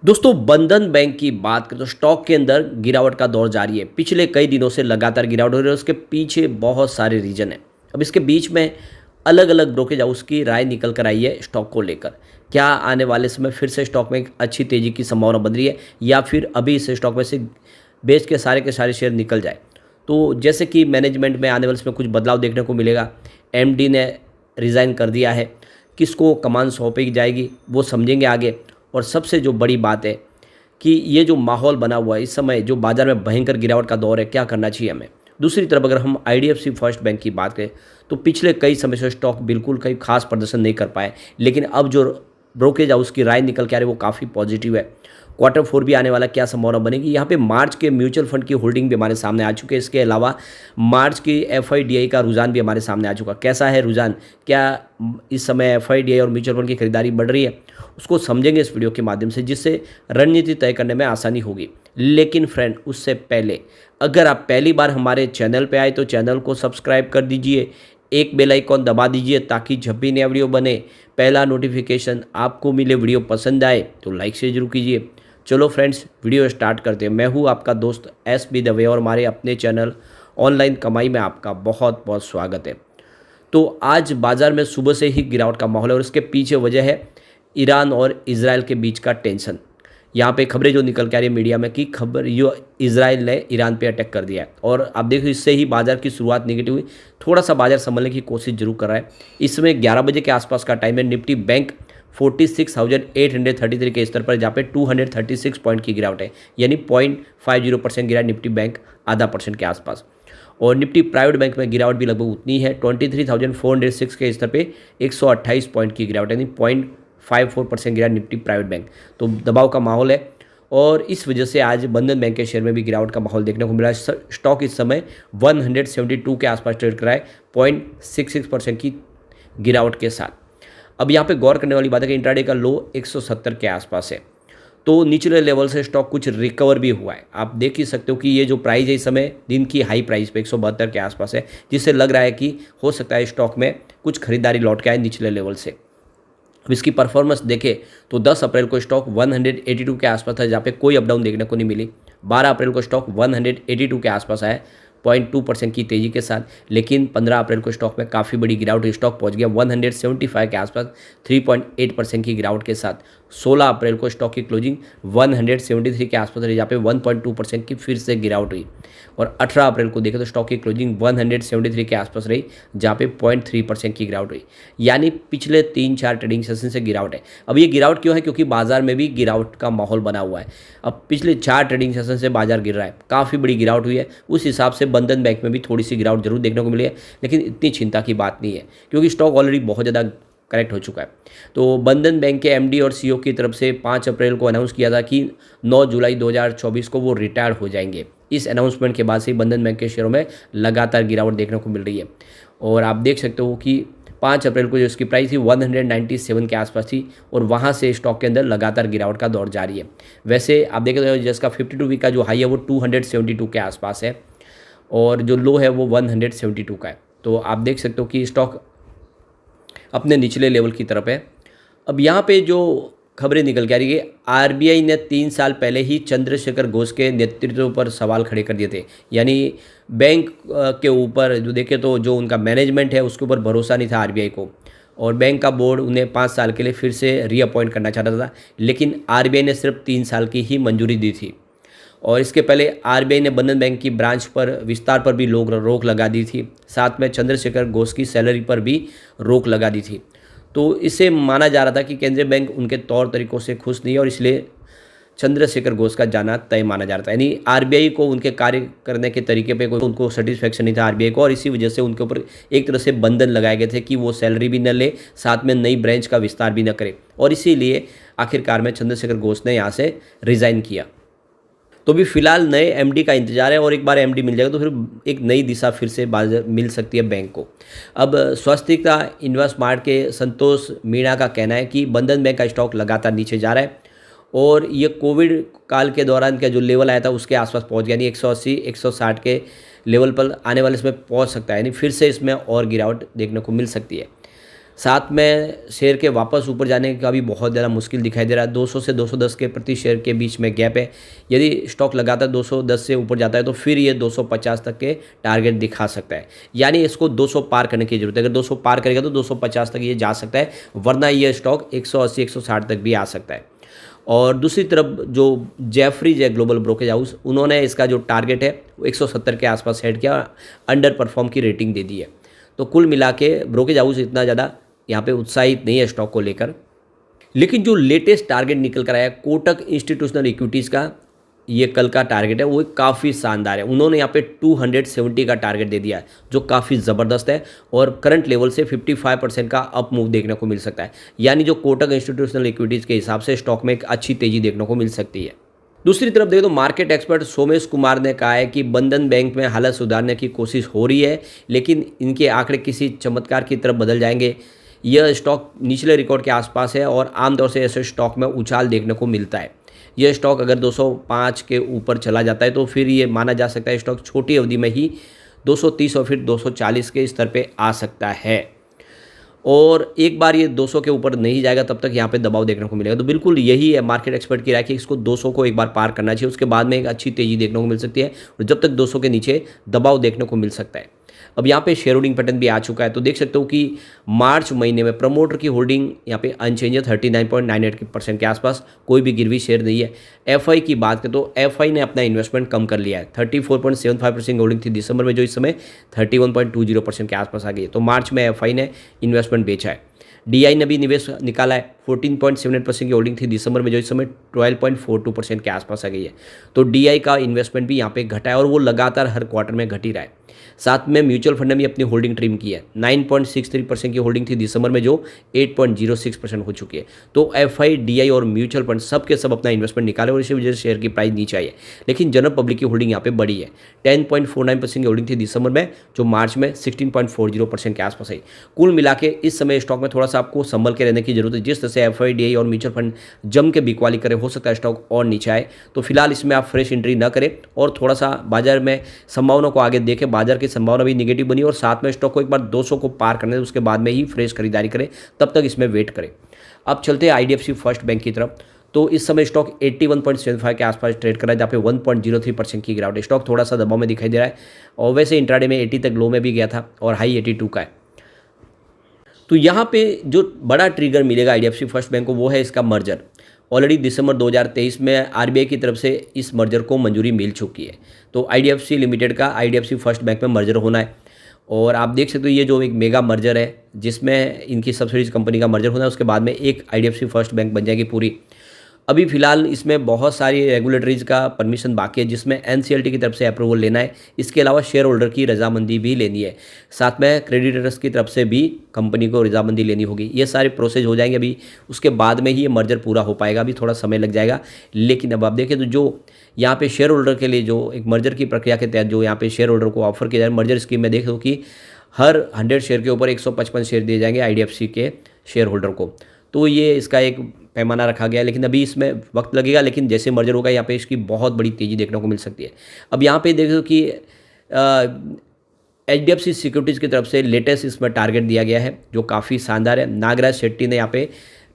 दोस्तों बंधन बैंक की बात करें तो स्टॉक के अंदर गिरावट का दौर जारी है। पिछले कई दिनों से लगातार गिरावट हो रही है। उसके पीछे बहुत सारे रीजन हैं। अब इसके बीच में अलग अलग ब्रोकेज हाउस की राय निकल कर आई है स्टॉक को लेकर। क्या आने वाले समय फिर से स्टॉक में एक अच्छी तेजी की संभावना बन रही है या फिर अभी इस स्टॉक में से बेच के सारे शेयर निकल जाए। तो जैसे कि मैनेजमेंट में आने वाले समय कुछ बदलाव देखने को मिलेगा। एमडी ने रिज़ाइन कर दिया है। किसको कमान सौंपी जाएगी वो समझेंगे आगे। और सबसे जो बड़ी बात है कि ये जो माहौल बना हुआ है इस समय जो बाजार में भयंकर गिरावट का दौर है, क्या करना चाहिए हमें। दूसरी तरफ अगर हम आईडीएफसी फर्स्ट बैंक की बात करें तो पिछले कई समय से स्टॉक बिल्कुल कई खास प्रदर्शन नहीं कर पाए, लेकिन अब जो ब्रोकेज हाउस की राय निकल के आ रही है वो काफ़ी पॉजिटिव है। क्वार्टर फोर भी आने वाला, क्या संभावना बनेगी। यहाँ पे मार्च के म्यूचुअल फंड की होल्डिंग भी हमारे सामने आ चुके हैं। इसके अलावा मार्च की एफआईडीआई का रुझान भी हमारे सामने आ चुका। कैसा है रुझान, क्या इस समय एफआईडीआई और म्यूचुअल फंड की खरीदारी बढ़ रही है, उसको समझेंगे इस वीडियो के माध्यम से, जिससे रणनीति तय करने में आसानी होगी। लेकिन फ्रेंड उससे पहले अगर आप पहली बार हमारे चैनल पे आए तो चैनल को सब्सक्राइब कर दीजिए, एक बेल आइकॉन दबा दीजिए ताकि जब भी नया वीडियो बने पहला नोटिफिकेशन आपको मिले। वीडियो पसंद आए तो लाइक से जरूर कीजिए। चलो फ्रेंड्स वीडियो स्टार्ट करते हैं। मैं हूँ आपका दोस्त एस बी दवे और हमारे अपने चैनल ऑनलाइन कमाई में आपका बहुत बहुत स्वागत है। तो आज बाजार में सुबह से ही गिरावट का माहौल है और इसके पीछे वजह है ईरान और इजराइल के बीच का टेंशन। यहाँ पे खबरें जो निकल के आ रही है मीडिया में कि खबर यो इजराइल ने ईरान पे अटैक कर दिया है और आप देखो इससे ही बाजार की शुरुआत नेगेटिव हुई। थोड़ा सा बाजार संभलने की कोशिश जरूर कर रहा है। इस समय 11 बजे के आसपास का टाइम है। निफ्टी बैंक 46,833 के स्तर पर, जहाँ पे 236 पॉइंट की गिरावट है, यानी 0.50% गिरा निफ्टी बैंक, आधा परसेंट के आसपास। और निफ्टी प्राइवेट बैंक में गिरावट भी लगभग उतनी है। 23,406 के स्तर पे 128 पॉइंट की गिरावट, यानी 0.54% गिरा निफ्टी प्राइवेट बैंक। तो दबाव का माहौल है और इस वजह से आज बंधन बैंक के शेयर में भी गिरावट का माहौल देखने को मिला है। स्टॉक इस समय 172 के आसपास ट्रेड कर रहा है, 0.66% की गिरावट के साथ। अब यहाँ पे गौर करने वाली बात है कि इंट्राडे का लो 170 के आसपास है, तो निचले लेवल से स्टॉक कुछ रिकवर भी हुआ है। आप देख ही सकते हो कि ये जो प्राइस है इस समय दिन की हाई प्राइस पे 172 के आसपास है, जिससे लग रहा है कि हो सकता है स्टॉक में कुछ खरीदारी लौट के आए निचले लेवल से। अब इसकी परफॉर्मेंस देखें तो 10 अप्रैल को स्टॉक 182 के आसपास था, जहाँ पे कोई अपडाउन देखने को नहीं मिली। 12 अप्रैल को स्टॉक 182 के आसपास आया 0.2% की तेजी के साथ, लेकिन 15 अप्रैल को स्टॉक में काफ़ी बड़ी गिरावट हुई। स्टॉक पहुंच गया 175 के आसपास 3.8% की गिरावट के साथ। 16 अप्रैल को स्टॉक की क्लोजिंग 173 के आसपास रही, जहाँ पे 1.2% की फिर से गिरावट हुई। और 18 अप्रैल को देखें तो स्टॉक की क्लोजिंग 173 के आसपास रही, जहाँ पे 0.3% की गिरावट हुई। यानी पिछले 3-4 ट्रेडिंग सेशन से गिरावट है। अब ये गिरावट क्यों है, क्योंकि बाजार में भी गिरावट का माहौल बना हुआ है। अब पिछले 4 ट्रेडिंग सेशन से बाजार गिर रहा है, काफ़ी बड़ी गिरावट हुई है। उस हिसाब से बंधन बैंक में भी थोड़ी सी गिरावट जरूर देखने को मिली है, लेकिन इतनी चिंता की बात नहीं है क्योंकि स्टॉक ऑलरेडी बहुत ज़्यादा करेक्ट हो चुका है। तो बंधन बैंक के एमडी और सीईओ की तरफ से 5 अप्रैल को अनाउंस किया था कि 9 जुलाई 2024 को वो रिटायर हो जाएंगे। इस अनाउंसमेंट के बाद से बंधन बैंक के शेयरों में लगातार गिरावट देखने को मिल रही है। और आप देख सकते हो कि 5 अप्रैल को जो इसकी प्राइस थी 197 के आसपास थी और वहाँ से स्टॉक के अंदर लगातार गिरावट का दौर जारी है। वैसे आप देखें तो जिसका 52 वीक का जो हाई है वो 272 के आसपास है और जो लो है वो 172 का है। तो आप देख सकते हो कि स्टॉक अपने निचले लेवल की तरफ है। अब यहाँ पे जो खबरें निकल के आ रही है, आरबीआई ने 3 साल पहले ही चंद्रशेखर घोष के नेतृत्व पर सवाल खड़े कर दिए थे। यानी बैंक के ऊपर जो देखें तो जो उनका मैनेजमेंट है उसके ऊपर भरोसा नहीं था आरबीआई को, और बैंक का बोर्ड उन्हें 5 साल के लिए फिर से रीअपॉइंट करना चाहता था, लेकिन आरबीआई ने सिर्फ 3 साल की ही मंजूरी दी थी। और इसके पहले आरबीआई ने बंधन बैंक की ब्रांच पर विस्तार पर भी रोक लगा दी थी। साथ में चंद्रशेखर घोष की सैलरी पर भी रोक लगा दी थी। तो इसे माना जा रहा था कि केंद्रीय बैंक उनके तौर तरीकों से खुश नहीं है और इसलिए चंद्रशेखर घोष का जाना तय माना जा रहा था। यानी आरबीआई को उनके कार्य करने के तरीके पे कोई उनको सेटिस्फेक्शन नहीं था आरबीआई को, और इसी वजह से उनके ऊपर एक तरह से बंधन लगाए गए थे कि वो सैलरी भी न ले, साथ में नई ब्रांच का विस्तार भी न करे। और इसीलिए आखिरकार में चंद्रशेखर घोष ने यहाँ से रिज़ाइन किया। तो भी फिलहाल नए एमडी का इंतजार है और एक बार एमडी मिल जाएगा तो फिर एक नई दिशा फिर से बाजार मिल सकती है बैंक को। अब स्वस्तिका इन्वेस्टमार्ट के संतोष मीणा का कहना है कि बंधन बैंक का स्टॉक लगातार नीचे जा रहा है और ये कोविड काल के दौरान का जो लेवल आया था उसके आसपास पहुंच गया, यानी 180-160 के लेवल पर आने वाले इसमें पहुंच सकता है, यानी फिर से इसमें और गिरावट देखने को मिल सकती है। साथ में शेयर के वापस ऊपर जाने का भी बहुत ज़्यादा मुश्किल दिखाई दे रहा है। 200 से 210 के प्रति शेयर के बीच में गैप है। यदि स्टॉक लगातार 210 से ऊपर जाता है तो फिर ये 250 तक के टारगेट दिखा सकता है, यानी इसको 200 पार करने की जरूरत है। अगर 200 पार करेगा तो 250 तक ये जा सकता है, वरना ये स्टॉक 180 160 तक भी आ सकता है। और दूसरी तरफ जो जेफरीज है ग्लोबल ब्रोकेज हाउस, उन्होंने इसका जो टारगेट है वो 170 के आसपास सेट किया, अंडर परफॉर्म की रेटिंग दे दी है। तो कुल मिला के ब्रोकेज हाउस इतना ज़्यादा यहाँ पे उत्साहित नहीं है स्टॉक को लेकर। लेकिन जो लेटेस्ट टारगेट निकल कर आया कोटक इंस्टीट्यूशनल इक्विटीज़ का, ये कल का टारगेट है वो काफ़ी शानदार है। उन्होंने यहाँ पे 270 का टारगेट दे दिया है, जो काफ़ी ज़बरदस्त है और करंट लेवल से 55% का अप मूव देखने को मिल सकता है। यानी जो कोटक इंस्टीट्यूशनल इक्विटीज़ के हिसाब से स्टॉक में एक अच्छी तेज़ी देखने को मिल सकती है। दूसरी तरफ देखो तो मार्केट एक्सपर्ट सोमेश कुमार ने कहा है कि बंधन बैंक में हालत सुधारने की कोशिश हो रही है, लेकिन इनके आंकड़े किसी चमत्कार की तरफ बदल जाएंगे। यह स्टॉक निचले रिकॉर्ड के आसपास है और आमतौर से ऐसे स्टॉक में उछाल देखने को मिलता है। यह स्टॉक अगर 205 के ऊपर चला जाता है तो फिर ये माना जा सकता है स्टॉक छोटी अवधि में ही 230 और फिर 240 के स्तर पे आ सकता है। और एक बार ये 200 के ऊपर नहीं जाएगा तब तक यहाँ पे दबाव देखने को मिलेगा। तो बिल्कुल यही है मार्केट एक्सपर्ट की राय कि इसको 200 को एक बार पार करना चाहिए, उसके बाद में एक अच्छी तेज़ी देखने को मिल सकती है और जब तक 200 के नीचे दबाव देखने को मिल सकता है। अब यहाँ पे शेयर होल्डिंग पैटर्न भी आ चुका है, तो देख सकते हो कि मार्च महीने में प्रमोटर की होल्डिंग यहाँ पे अनचेंज है 39.98% के आसपास, कोई भी गिरवी शेयर नहीं है। एफआई की बात करें तो एफआई ने अपना इन्वेस्टमेंट कम कर लिया है। 34.75% होल्डिंग थी दिसंबर में, जो इस समय 31.20% के आसपास आ गई है। तो मार्च में एफआई ने इन्वेस्टमेंट बेचा है। डीआई ने भी निवेश निकाला है, 14.78% की होल्डिंग थी दिसंबर में, जो इस समय 12.42% के आसपास आ गई है। तो डीआई का इन्वेस्टमेंट भी यहाँ पे घटा है और वो लगातार हर क्वार्टर में घट ही रहा है। साथ में म्यूचुअल फंड ने भी अपनी होल्डिंग ट्रिम की है। 9.63% की होल्डिंग थी दिसंबर में, जो 8.06% हो चुकी है। तो एफआई, डीआई और म्यूचुअल फंड सब के सब अपना इन्वेस्टमेंट निकाले और इसी वजह से शेयर की प्राइस नीचे आई है। लेकिन जनरल पब्लिक की होल्डिंग यहाँ पे बढ़ी है। 10.49% की होल्डिंग थी दिसंबर में, जो मार्च में 16.40% के आसपास आई। कुल मिला के इस समय स्टॉक में थोड़ा सा आपको संभल के रहने की जरूरत है। जिस तरह से एफआई, डीआई और म्यूचुअल फंड जम के बिकवाली करे, हो सकता है स्टॉक और नीचे आए। तो फिलहाल इसमें आप फ्रेश एंट्री न करें और थोड़ा सा बाजार में संभावना को आगे देखें। बाजार की संभावना भी निगेटिव बनी और साथ में स्टॉक को एक बार 200 को पार करने, उसके बाद में ही फ्रेश खरीदारी करें, तब तक इसमें वेट करें। अब चलते हैं आईडीएफसी फर्स्ट बैंक की तरफ। तो इस समय स्टॉक 81.75 के आसपास ट्रेड कर रहा है, जहाँ पे 1.03% की गिरावट है। स्टॉक थोड़ा सा दबाव में दिखाई दे रहा है और वैसे इंट्राडे में 80 तक लो में भी गया था और हाई 82 का है। तो यहाँ पे जो बड़ा ट्रिगर मिलेगा आईडीएफसी फर्स्ट बैंक को, वो है इसका मर्जर। ऑलरेडी दिसंबर 2023 में आरबीआई की तरफ से इस मर्जर को मंजूरी मिल चुकी है। तो आईडीएफसी लिमिटेड का आईडीएफसी फर्स्ट बैंक में मर्जर होना है और आप देख सकते हो ये जो एक मेगा मर्जर है, जिसमें इनकी सब्सिडीज कंपनी का मर्जर होना है, उसके बाद में एक आईडीएफसी फर्स्ट बैंक बन जाएगी पूरी। अभी फिलहाल इसमें बहुत सारी रेगुलेटरीज का परमिशन बाकी है, जिसमें एनसीएलटी की तरफ से अप्रूवल लेना है। इसके अलावा शेयर होल्डर की रजामंदी भी लेनी है, साथ में क्रेडिटर्स की तरफ से भी कंपनी को रजामंदी लेनी होगी। ये सारे प्रोसेस हो जाएंगे अभी, उसके बाद में ही ये मर्जर पूरा हो पाएगा। अभी थोड़ा समय लग जाएगा, लेकिन अब आप देखें तो जो यहाँ पे शेयर होल्डर के लिए जो एक मर्जर की प्रक्रिया के तहत जो यहाँ पे शेयर होल्डर को ऑफर किया जाए मर्जर स्कीम में, देख दो कि हर 100 शेयर के ऊपर 155 शेयर दिए जाएंगे आईडीएफसी के शेयर होल्डर को। तो ये इसका एक पैमाना रखा गया है, लेकिन अभी इसमें वक्त लगेगा। लेकिन जैसे मर्जर होगा यहाँ पे इसकी बहुत बड़ी तेज़ी देखने को मिल सकती है। अब यहाँ पे देखो कि एचडीएफसी सिक्योरिटीज़ की तरफ से लेटेस्ट इसमें टारगेट दिया गया है, जो काफ़ी शानदार है। नागराज शेट्टी ने यहाँ पे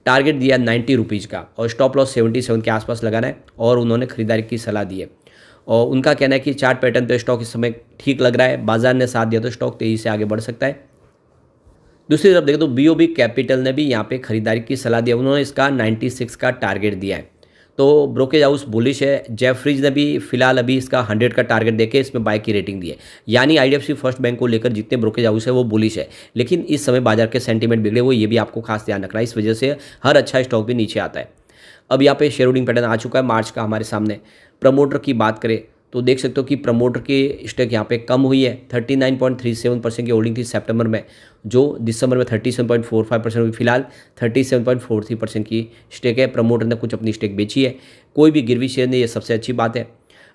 टारगेट दिया 90 रुपीज़ का और स्टॉप लॉस 77 के आसपास लगाना है और उन्होंने खरीदारी की सलाह दी है। और उनका कहना है कि चार्ट पैटर्न तो स्टॉक इस समय ठीक लग रहा है, बाजार ने साथ दिया तो स्टॉक तेज़ी से आगे बढ़ सकता है। दूसरी तरफ देखो तो बीओबी कैपिटल ने भी यहाँ पे खरीदारी की सलाह दी है, उन्होंने इसका 96 का टारगेट दिया है। तो ब्रोकेज हाउस बुलिश है। जेफरीज ने भी फिलहाल अभी इसका 100 का टारगेट देके इसमें बाय की रेटिंग दी है। यानी आईडीएफसी फर्स्ट बैंक को लेकर जितने ब्रोकेज हाउस है वो बुलिश है, लेकिन इस समय बाजार के सेंटीमेंट बिगड़े हुए, ये भी आपको खास ध्यान रखना है। इस वजह से हर अच्छा स्टॉक भी नीचे आता है। अब यहाँ पे शेयर होल्डिंग पैटर्न आ चुका है मार्च का हमारे सामने। प्रमोटर की बात करें तो देख सकते हो कि प्रमोटर की स्टेक यहाँ पे कम हुई है। 39.37% की होल्डिंग थी सितंबर में, जो दिसंबर में 37.45% हुई। फिलहाल 37.43% की स्टेक है। प्रमोटर ने कुछ अपनी स्टेक बेची है, कोई भी गिरवी शेयर नहीं, ये सबसे अच्छी बात है।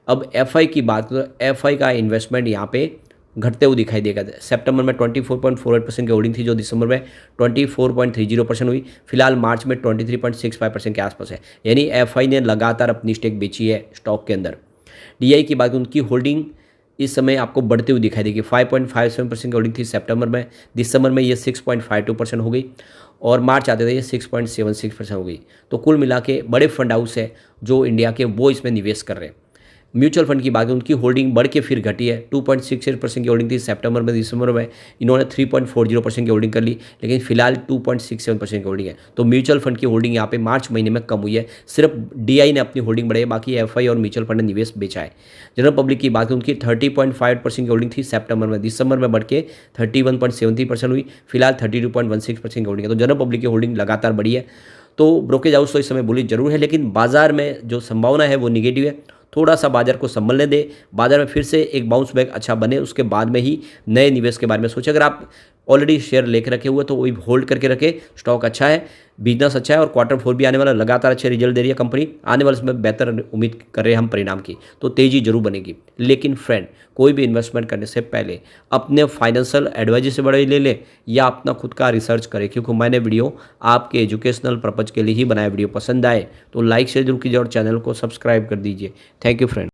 अब एफआई की बात करें तो एफआई का इन्वेस्टमेंट यहाँ पे घटते हुए दिखाई देगा। सितंबर में 24.48% की होल्डिंग थी, जो दिसंबर में 24.30% हुई। फिलहाल मार्च में 23.65% के आसपास है। यानी एफआई ने लगातार अपनी स्टेक बेची है स्टॉक के अंदर। डीआई की बात, उनकी होल्डिंग इस समय आपको बढ़ते हुए दिखाई देगी। 5.57% की होल्डिंग थी सितंबर में, दिसंबर में ये 6.52% हो गई और मार्च आते थे ये 6.76% हो गई। तो कुल मिला के बड़े फंड हाउस है जो इंडिया के, वो इसमें निवेश कर रहे हैं। म्यूचुअल फंड की बात करें, उनकी होल्डिंग बढ़ के फिर घटी है। 2.68% की होल्डिंग थी सितंबर में, दिसंबर में इन्होंने 3.40% की होल्डिंग कर ली, लेकिन फिलहाल 2.67% की होल्डिंग है। तो म्यूचुअल फंड की होल्डिंग यहाँ पे मार्च महीने में कम हुई है। सिर्फ डीआई ने अपनी होल्डिंग बढ़ाई है, बाकी एफआई और म्यूचुअल फंड ने निवेश बेचा है। जनरल पब्लिक की बात करें, उनकी 30.5% की होल्डिंग थी सितंबर में, दिसंबर में बढ़ के 31.73% हुई, फिलहाल 32.16% की होल्डिंग है। तो जनरल पब्लिक की होल्डिंग लगातार बढ़ी है। तो ब्रोकेज हाउस तो इस समय बुलिश जरूर है, लेकिन बाजार में जो संभावना है वो निगेटिव है। थोड़ा सा बाजार को संभलने दे, बाजार में फिर से एक बाउंस बैक अच्छा बने, उसके बाद में ही नए निवेश के बारे में सोचें। अगर आप ऑलरेडी शेयर लेकर रखे हुए तो वही होल्ड करके रखे, स्टॉक अच्छा है, बिजनेस अच्छा है और Q4 भी आने वाला, लगातार अच्छे रिजल्ट दे रही है कंपनी, आने वाले समय बेहतर उम्मीद कर रहे हैं हम परिणाम की, तो तेजी जरूर बनेगी। लेकिन फ्रेंड, कोई भी इन्वेस्टमेंट करने से पहले अपने फाइनेंशियल एडवाइजर से बड़े ले ले या अपना खुद का रिसर्च करें, क्योंकि मैंने वीडियो आपके एजुकेशनल पर्पज के लिए ही बनाया। वीडियो पसंद आए तो लाइक शेयर जरूर कीजिए और चैनल को सब्सक्राइब कर दीजिए। Thank you friend.